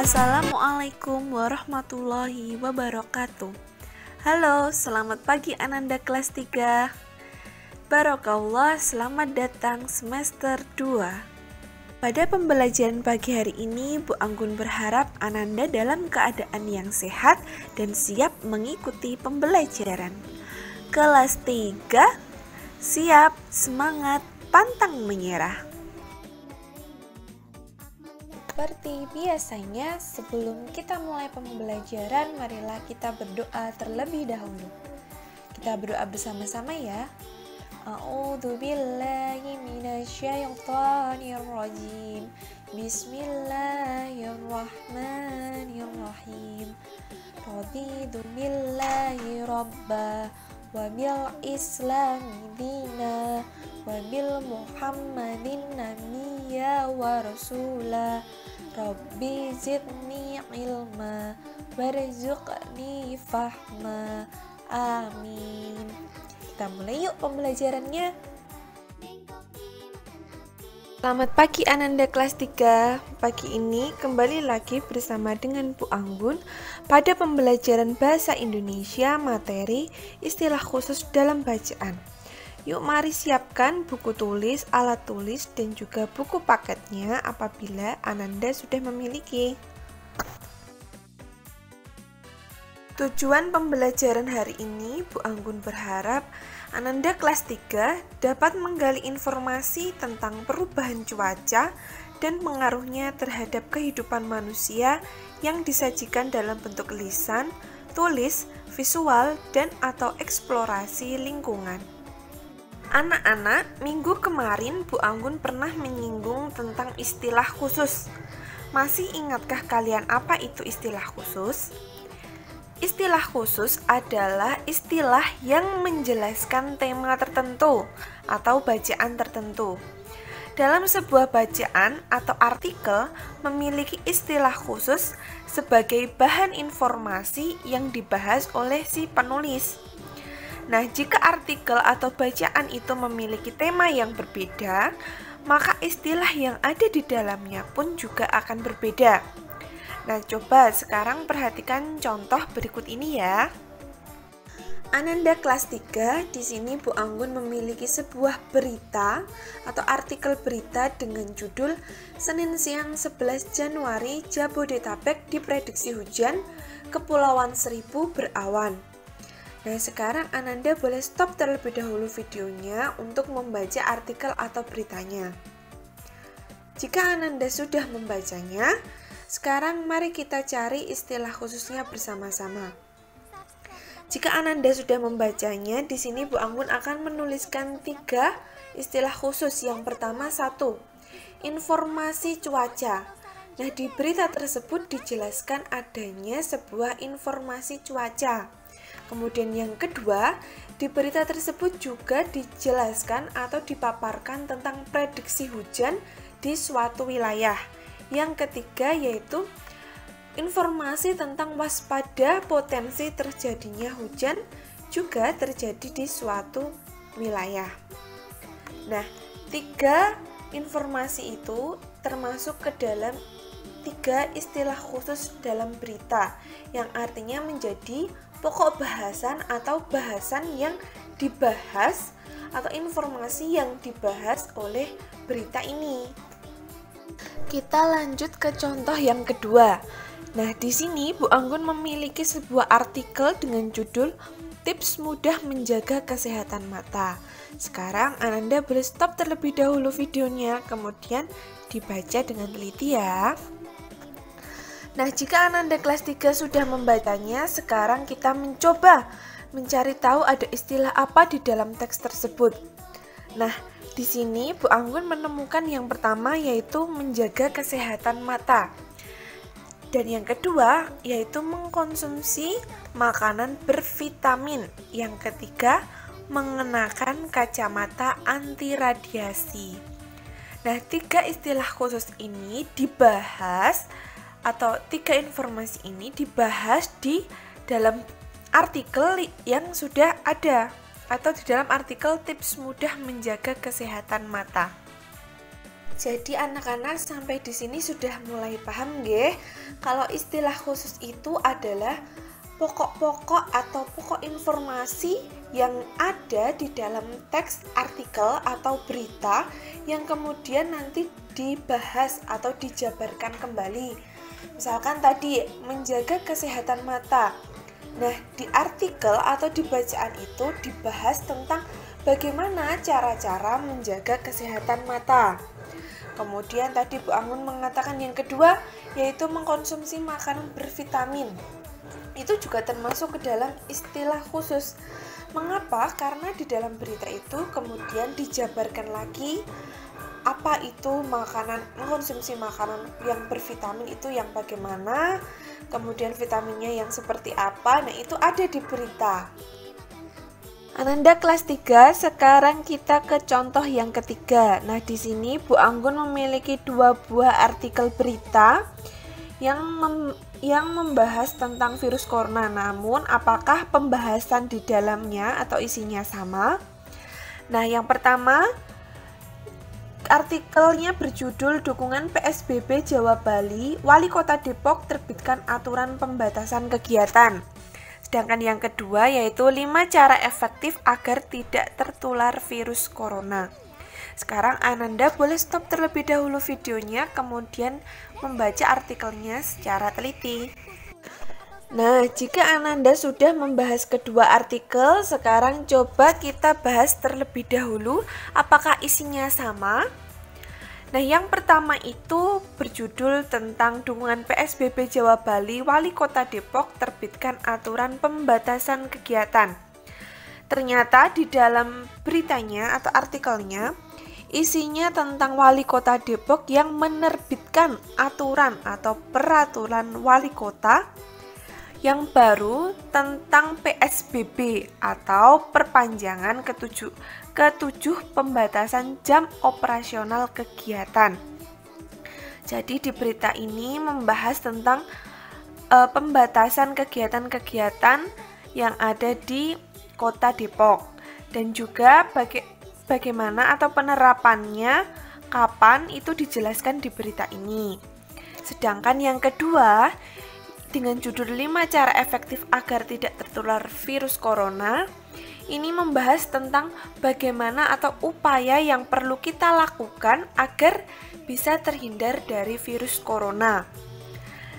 Assalamualaikum warahmatullahi wabarakatuh. Halo, selamat pagi Ananda kelas 3. Barakallah, selamat datang semester 2. Pada pembelajaran pagi hari ini, Bu Anggun berharap Ananda dalam keadaan yang sehat dan siap mengikuti pembelajaran. Kelas 3, siap, semangat, pantang menyerah. Seperti biasanya, sebelum kita mulai pembelajaran, marilah kita berdoa terlebih dahulu. Kita berdoa bersama-sama ya. A'udzubillahi minasyaitonirrajim. Bismillahirrahmanirrahim. Raditu billahi rabba wa bil islami dina wa bil muhammadin nabiyya wa rasula. Rabbi zidni ilma warzuqni fahma. Amin. Kita mulai yuk pembelajarannya. Selamat pagi Ananda kelas 3. Pagi ini kembali lagi bersama dengan Bu Anggun pada pembelajaran Bahasa Indonesia materi istilah khusus dalam bacaan. Yuk mari siapkan buku tulis, alat tulis, dan juga buku paketnya apabila Ananda sudah memiliki. Tujuan pembelajaran hari ini, Bu Anggun berharap Ananda kelas 3 dapat menggali informasi tentang perubahan cuaca dan pengaruhnya terhadap kehidupan manusia yang disajikan dalam bentuk lisan, tulis, visual, dan atau eksplorasi lingkungan. Anak-anak, minggu kemarin Bu Anggun pernah menyinggung tentang istilah khusus. Masih ingatkah kalian apa itu istilah khusus? Istilah khusus adalah istilah yang menjelaskan tema tertentu atau bacaan tertentu. Dalam sebuah bacaan atau artikel memiliki istilah khusus sebagai bahan informasi yang dibahas oleh si penulis. Nah, jika artikel atau bacaan itu memiliki tema yang berbeda, maka istilah yang ada di dalamnya pun juga akan berbeda. Nah, coba sekarang perhatikan contoh berikut ini ya. Ananda kelas 3, di sini Bu Anggun memiliki sebuah berita atau artikel berita dengan judul Senin siang 11 Januari Jabodetabek diprediksi hujan, Kepulauan Seribu berawan. Nah, sekarang Ananda boleh stop terlebih dahulu videonya untuk membaca artikel atau beritanya. Jika Ananda sudah membacanya, sekarang mari kita cari istilah khususnya bersama-sama. Jika Ananda sudah membacanya, di sini Bu Anggun akan menuliskan 3 istilah khusus. Yang pertama, 1. Informasi cuaca. Nah, di berita tersebut dijelaskan adanya sebuah informasi cuaca. Kemudian yang kedua, di berita tersebut juga dijelaskan atau dipaparkan tentang prediksi hujan di suatu wilayah. Yang ketiga yaitu informasi tentang waspada potensi terjadinya hujan juga terjadi di suatu wilayah. Nah, 3 informasi itu termasuk ke dalam 3 istilah khusus dalam berita, yang artinya menjadi pokok bahasan atau bahasan yang dibahas atau informasi yang dibahas oleh berita ini. Kita lanjut ke contoh yang kedua. Nah, di sini Bu Anggun memiliki sebuah artikel dengan judul Tips mudah menjaga kesehatan mata. Sekarang Ananda boleh stop terlebih dahulu videonya, kemudian dibaca dengan teliti ya. Nah, jika Ananda kelas 3 sudah membacanya, sekarang kita mencoba mencari tahu ada istilah apa di dalam teks tersebut. Nah, di sini Bu Anggun menemukan yang pertama yaitu menjaga kesehatan mata. Dan yang kedua yaitu mengkonsumsi makanan bervitamin. Yang ketiga, mengenakan kacamata anti radiasi. Nah, 3 istilah khusus ini dibahas atau 3 informasi ini dibahas di dalam artikel yang sudah ada atau di dalam artikel tips mudah menjaga kesehatan mata. Jadi anak-anak sampai di sini sudah mulai paham nggih? Kalau istilah khusus itu adalah pokok-pokok atau pokok informasi yang ada di dalam teks artikel atau berita yang kemudian nanti dibahas atau dijabarkan kembali. Misalkan tadi menjaga kesehatan mata. Nah, di artikel atau di bacaan itu dibahas tentang bagaimana cara-cara menjaga kesehatan mata. Kemudian tadi Bu Anggun mengatakan yang kedua yaitu mengkonsumsi makanan bervitamin. Itu juga termasuk ke dalam istilah khusus. Mengapa? Karena di dalam berita itu kemudian dijabarkan lagi apa itu makanan, mengkonsumsi makanan yang bervitamin itu yang bagaimana, kemudian vitaminnya yang seperti apa. Nah, itu ada di berita. Ananda kelas 3, sekarang kita ke contoh yang ketiga. Nah, di sini Bu Anggun memiliki 2 buah artikel berita yang membahas tentang virus corona. Namun, apakah pembahasan di dalamnya atau isinya sama? Nah, yang pertama, artikelnya berjudul Dukungan PSBB Jawa Bali, Wali Kota Depok terbitkan aturan pembatasan kegiatan. Sedangkan yang kedua yaitu 5 cara efektif agar tidak tertular virus corona. Sekarang Ananda boleh stop terlebih dahulu videonya, kemudian membaca artikelnya secara teliti. Nah, jika Ananda sudah membahas kedua artikel, sekarang coba kita bahas terlebih dahulu apakah isinya sama. Nah, yang pertama itu berjudul tentang dukungan PSBB Jawa Bali, Wali Kota Depok terbitkan aturan pembatasan kegiatan. Ternyata di dalam beritanya atau artikelnya, isinya tentang Wali Kota Depok yang menerbitkan aturan atau peraturan Wali Kota yang baru tentang PSBB atau perpanjangan ketujuh pembatasan jam operasional kegiatan. Jadi di berita ini membahas tentang pembatasan kegiatan-kegiatan yang ada di Kota Depok dan juga bagaimana atau penerapannya kapan itu dijelaskan di berita ini. Sedangkan yang kedua dengan judul 5 cara efektif agar tidak tertular virus corona, ini membahas tentang bagaimana atau upaya yang perlu kita lakukan agar bisa terhindar dari virus corona.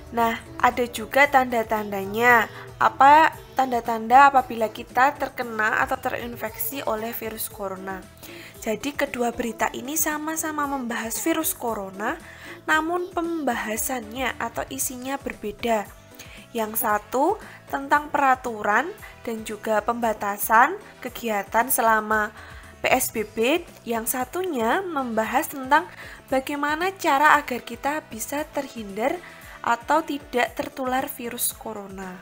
Nah, ada juga tanda-tandanya. Apa tanda-tanda apabila kita terkena atau terinfeksi oleh virus corona? Jadi kedua berita ini sama-sama membahas virus corona, namun pembahasannya atau isinya berbeda. Yang satu tentang peraturan dan juga pembatasan kegiatan selama PSBB, yang satunya membahas tentang bagaimana cara agar kita bisa terhindar atau tidak tertular virus corona.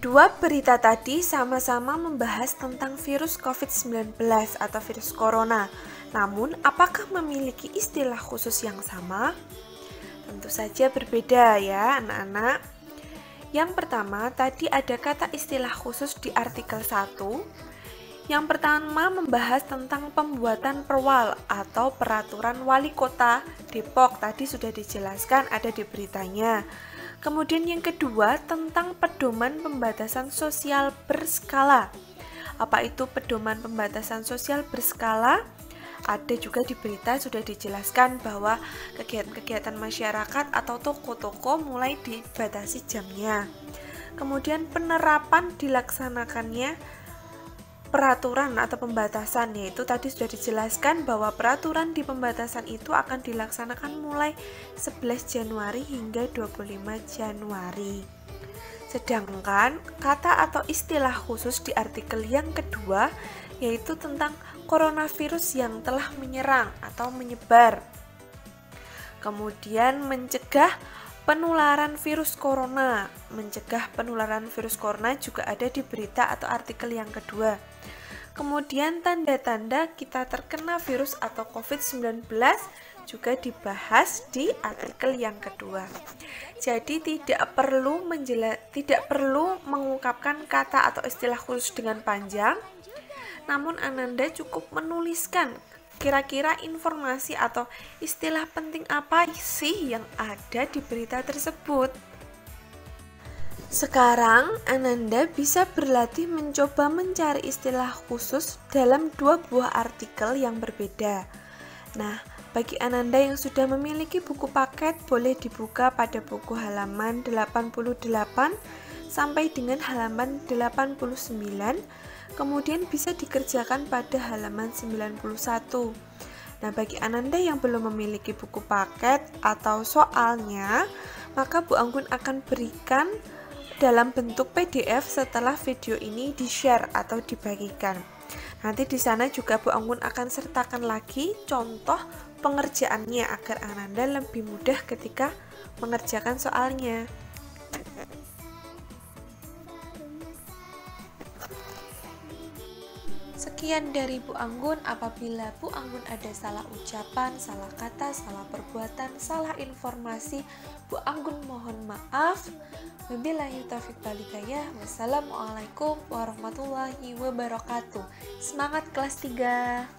Dua berita tadi sama-sama membahas tentang virus COVID-19 atau virus corona. Namun, apakah memiliki istilah khusus yang sama? Tentu saja berbeda ya, anak-anak. Yang pertama, tadi ada kata istilah khusus di artikel 1. Yang pertama membahas tentang pembuatan perwal atau peraturan Wali Kota Depok. Tadi sudah dijelaskan ada di beritanya. Kemudian yang kedua tentang pedoman pembatasan sosial berskala. Apa itu pedoman pembatasan sosial berskala? Ada juga di berita sudah dijelaskan bahwa kegiatan-kegiatan masyarakat atau toko-toko mulai dibatasi jamnya. Kemudian penerapan dilaksanakannya peraturan atau pembatasan, yaitu tadi sudah dijelaskan bahwa peraturan di pembatasan itu akan dilaksanakan mulai 11 Januari hingga 25 Januari. Sedangkan kata atau istilah khusus di artikel yang kedua yaitu tentang coronavirus yang telah menyerang atau menyebar. Kemudian mencegah penularan virus corona. Mencegah penularan virus corona juga ada di berita atau artikel yang kedua. Kemudian tanda-tanda kita terkena virus atau COVID-19 juga dibahas di artikel yang kedua. Jadi tidak perlu mengungkapkan kata atau istilah khusus dengan panjang, namun Ananda cukup menuliskan kira-kira informasi atau istilah penting apa sih yang ada di berita tersebut. Sekarang Ananda bisa berlatih mencoba mencari istilah khusus dalam dua buah artikel yang berbeda. Nah, bagi Ananda yang sudah memiliki buku paket, boleh dibuka pada buku halaman 88 sampai dengan halaman 89, kemudian bisa dikerjakan pada halaman 91. Nah, bagi Ananda yang belum memiliki buku paket atau soalnya, maka Bu Anggun akan berikan dalam bentuk PDF setelah video ini di-share atau dibagikan. Nanti di sana juga Bu Anggun akan sertakan lagi contoh pengerjaannya agar Ananda lebih mudah ketika mengerjakan soalnya. Sekian dari Bu Anggun. Apabila Bu Anggun ada salah ucapan, salah kata, salah perbuatan, salah informasi, Bu Anggun mohon maaf. Wabillahi taufiq wal hidayah. Wassalamualaikum warahmatullahi wabarakatuh. Semangat kelas 3.